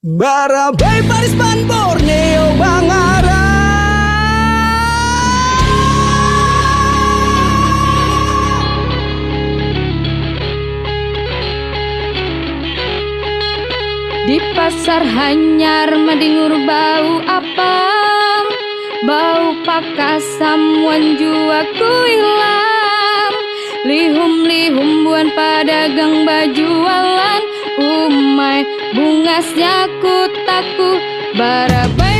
Barabai Parispan Borneo Bangara. Di pasar Hanyar madingur bau apam, bau pakasam wanjua kuilam, lihum-lihum buan padagang bajualan, umai bungasnya kutaku barabai.